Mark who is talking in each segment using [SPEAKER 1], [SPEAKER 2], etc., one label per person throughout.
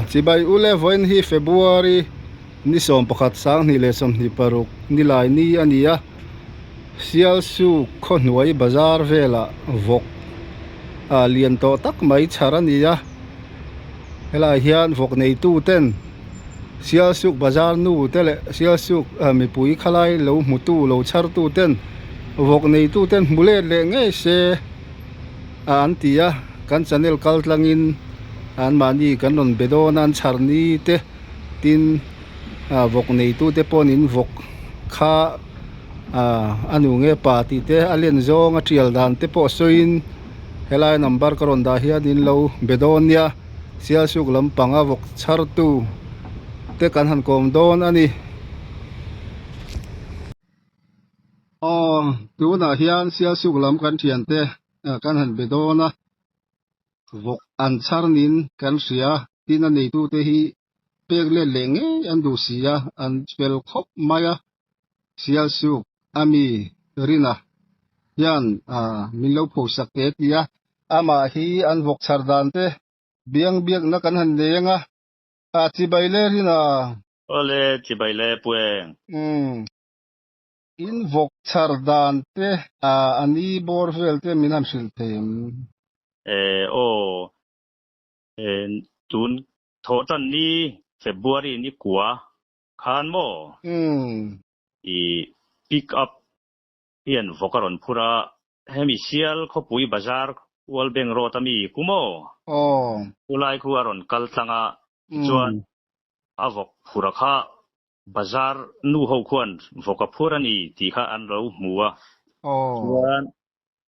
[SPEAKER 1] Ci bai ule voin hi February ni som pakhat sang ni le som ni paruk ni lai ni ania sial su khonwai bazar vela vok lian to tak mai charania hela hian vok nei tu ten sial suk bazar nu tele sial suk mi pui khalai lo mutu lo char tu ten vok nei tu ten mule le nge se antia kan channel kal tlangin an mani kan non bedon an charni te tin vok nei tu te ponin vok kha anu nge party te alien zong a trial dan te po soin helai number karon da hian in lo bedonia sial suk lampanga vok char tu te kan han kom don ani tu na hian sial suk lam kan thian te kan han bedona vok an charnin kan ria tin an nei tu te hi pek le lenge an du sia an spel khop maya sial suk ami rina yan min lo phosak te tia ama hi an vok chardan te biang na kan han lenga chi baile rina
[SPEAKER 2] ole chi baile pueng
[SPEAKER 1] in vok chardan te ani borvel te minam sil them
[SPEAKER 2] tun thotan ni February ni kwa khan mo i pick up hian vokaron phura hemisial khopui bazar walbeng rotami kumo ulai khu aron kaltanga chuan avok phura kha bazar nu ho khwan voka phurani ti kha an ro muwa chuan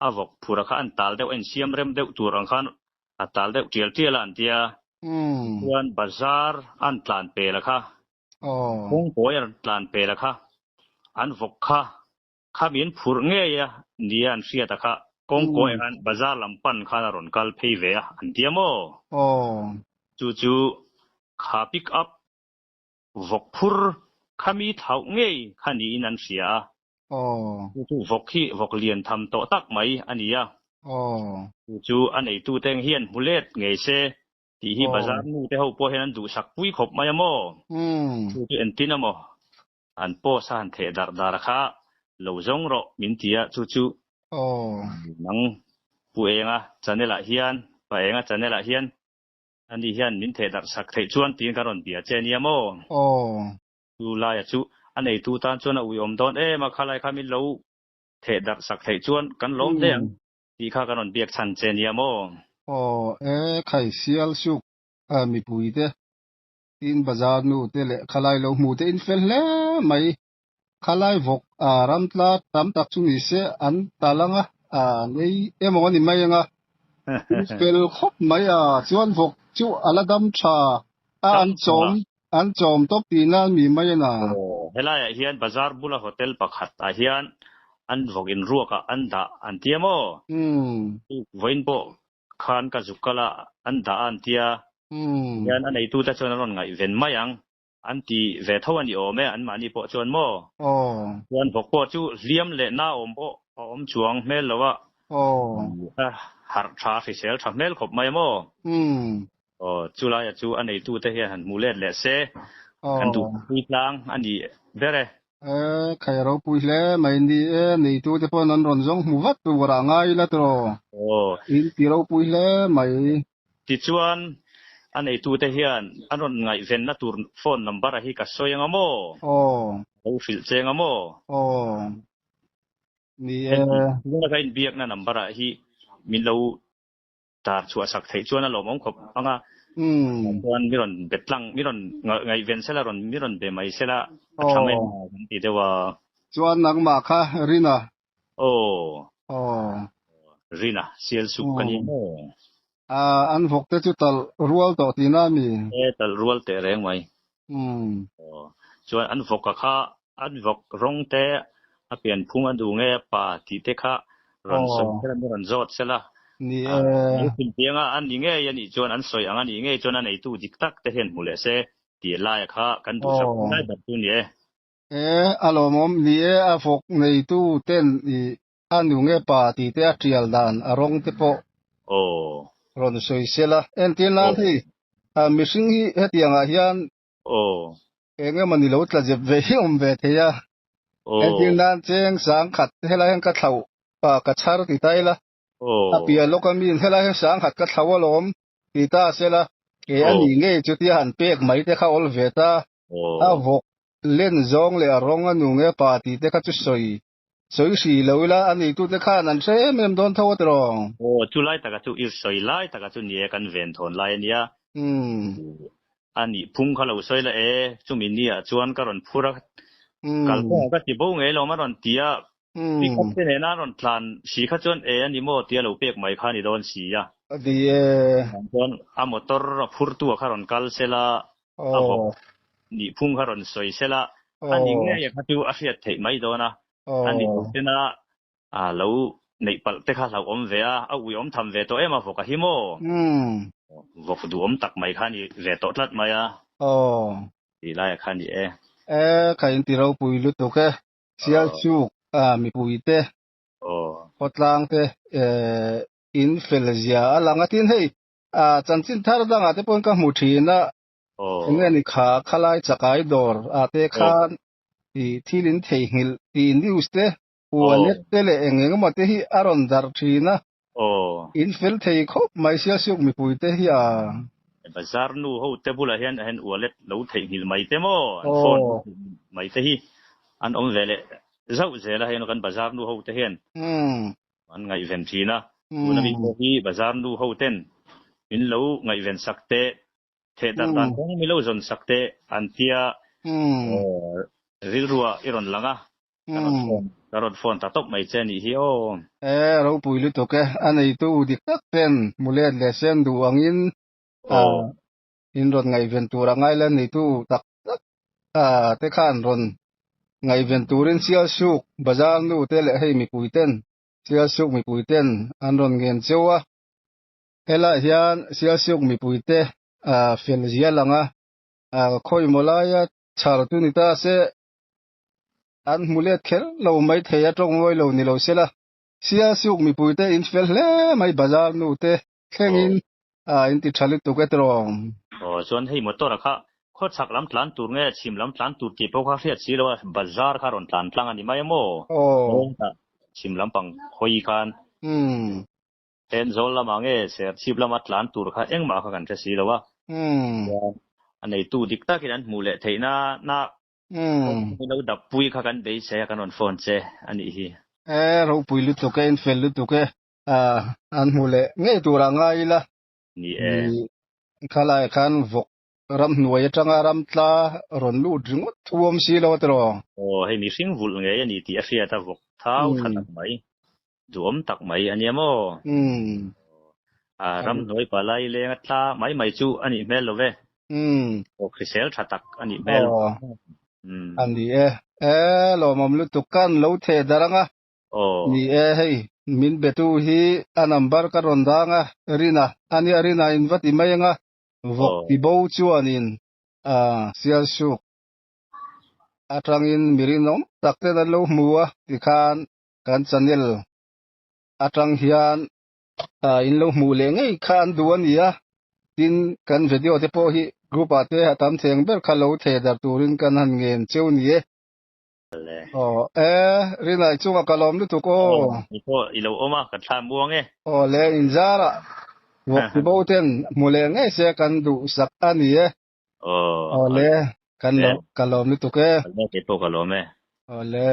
[SPEAKER 2] avok phura kha an tal deuh en siam rem deuh turang khan atal deuh tial an tia chuan bazar an tlan pe la kha kong poi an tlan pe la kha an vok kha min phur nge ya nian sia ta kha kong koi an bazar lampan khan aron kal phei ve an tia mo chu kha pick up vok phur khami thau nge khani inan sia chu vok lian tham to tak mai ania chu anei tu teng hian mulet ngei se ti hi bazar nu te ho po hen du sak pui khop mai mo chu entina mo an po san the dar kha lo zong ro min tia chu nang puenga chanela hian paenga chanela hian ani hian min the dar sak thei chuan tin karon bia chenia mo chu la ya chu anei tu tan chuan a ui om don ma khalai khamin lo the dar sak thei chuan kan lom deng ti kha karon biak chan chenia mo
[SPEAKER 1] khai sial suk mi pui te tin bazar nu te le khalai lo mu te in fel le mai khalai vok ramtla tam tak chu ni se an talanga nei emoni mai nga fel khop mai chuan vok chu aladam tha an chom top tina mi mai na
[SPEAKER 2] helai hian bazar bula hotel pakhat hian an vogin ruaka an da an tiamo voin bo khan ka zukala an da an tia yan anei tu ta chon ron ngai ven mayang an ti ve thawani ome an mani po chon mo yan vok po chu liam le na om po om chuang mel lawa har tha fisel tha mel khop mai mo chula ya chu anei tu te hian mulet le se kan du pi tlang ani bere
[SPEAKER 1] khai ro pui le mai ni nei tu te pon an ron jong mu wat tu ra ngai la tro in ti ro pui le mai
[SPEAKER 2] ti chuan anei tu te hian an ron ngai ven na tur phone number hi ka soyanga mo o fil chenga mo
[SPEAKER 1] ni
[SPEAKER 2] na kain biak na number hi min lo tar chu sak thei chuan a lo mong khop anga chuan miron betlang miron ngai ven sela ron miron be mai sela thamai ti dewa
[SPEAKER 1] chuan nang ma kha rina
[SPEAKER 2] rina sial suk kani mo
[SPEAKER 1] an vok te chu tal rual to tina mi
[SPEAKER 2] tal rual te reng mai chuan an vok kha an vok rong te a pian phung an du nge pa ti te kha ron so ron zot sela
[SPEAKER 1] ni
[SPEAKER 2] pin pianga an ni nge yani chuan an soi anga ni nge chuan an ei tu diktak te hen mule se ti lai kha kan du sak nai bat tu ni
[SPEAKER 1] alomom ni a vok nei tu ten i anu nge pa ti te a trial dan a rong te po ron soi sela en tin lan hi mi sing hi hetianga hian enge mani lo tla jeb ve hi ve theya ending nan cheng sang khat hela hen ka thlau ka char ti taila apia lokamin hela hen sang khat ka thawalom ti ta sela ke ani nge chuti han pek mai te kha ol veta avok len zong le rong anu nge party te ka chu soi si loila ani tu te kha nan se mem don thaw trong
[SPEAKER 2] chu lai ta ka chu ir soi lai ta ka chu nie kan ven thon lai nia ani phung kha lo soi la chu min nia chuan ka ron phura kal ko ka ti bo nge lo ma ron tia ti khop te ne na ron plan si kha chuan ani mo tia lo pek mai kha ni don si ya
[SPEAKER 1] di
[SPEAKER 2] chuan a motor phur tu kha ron kal sela avok ni phung kha ron soi sela ani nge ya kha chu a fiat thei mai do na ani te na lo nei pal te kha lo om ve a ui om tham ve to ema vok a hi mo vok du om tak mai kha ni ve to tlat mai a ti lai kha ni
[SPEAKER 1] kha in ti ro pui lu to ke sial chu mi pui te potlang te in felzia alanga tin hei chanchin thar danga te pon ka mu thina nge ni khalai chakai dor te khan ti thilin thei hil ti news te puanet te le engeng ma te hi aron dar thina in fel thei khop mai sia suk mi pui te hi
[SPEAKER 2] bazar nu ho te bula hen wallet lo thei hil mai te mo phone mai te hi an om vele zau zela hen kan bazar nu ho te hen an ngai ven thina una mi hi bazar nu ho ten in lo ngai ven sakte the dar dan kong mi lo zon sakte antia rilrua iron langa karot phone ta top mai cheni hi
[SPEAKER 1] ro pui lu to ke anei tu dik tak pen mulet le sen du angin in ron ngai ven tur angai lan nei tu tak te khan ron ngai ven turin sial suk bazar nu te le hei mi puiten sial suk mi puiten an ron ngen chewa hela hian sial suk mi puite fel zia langa khoi molaya char tu ni ta se an mulet khel lo mai theya tong moi lo ni lo sela sial suk mi puite in fel le mai bazar nu te thlengin in ti thalit tu ke trong
[SPEAKER 2] chuan hei motor kha kho chak lam tlan tur nge chim lam tlan tur ti po kha fiat si lo bazar kha ron tlan tlang ani mai mo chim lam pang khoi khan ten zol la mange ser chip lam tlan tur kha engma kha kan si lo wa anei tu dik ta kin an mu le theina na lo dap pui kha kan be se kan on phone che ani hi
[SPEAKER 1] ro pui lu to ke in fel lu to ke an mu le nge tur angai la
[SPEAKER 2] ni
[SPEAKER 1] khalai khan vok ram nuai atanga ram tla ron lu dringot thuam si lo tro
[SPEAKER 2] hei mi sing vul nge ani ti afia ta vok thau thanak mai duom tak mai ani mo ram noi palai le tla mai chu ani mel lo ve krisel thatak ani mel
[SPEAKER 1] ani lo mam lu tukan lo the daranga ni hei min betu hi anambar ka rondanga rina ani arina invati mayenga vok ti bo chuanin sial suk atrangin mirinom takte na lo muwa ti khan kan channel atrang hian in lo mu le ngei khan duania tin kan video te po hi group ate hatam theng ber khalo the dar turin kan han ngen cheu ni rina chunga kalom lu tu ko
[SPEAKER 2] ilo oma ka tham buang
[SPEAKER 1] le injara vok ti bo ten mu le ngei se kan du sak ani le kan lo kalom lu tu ke
[SPEAKER 2] le te po kalom
[SPEAKER 1] le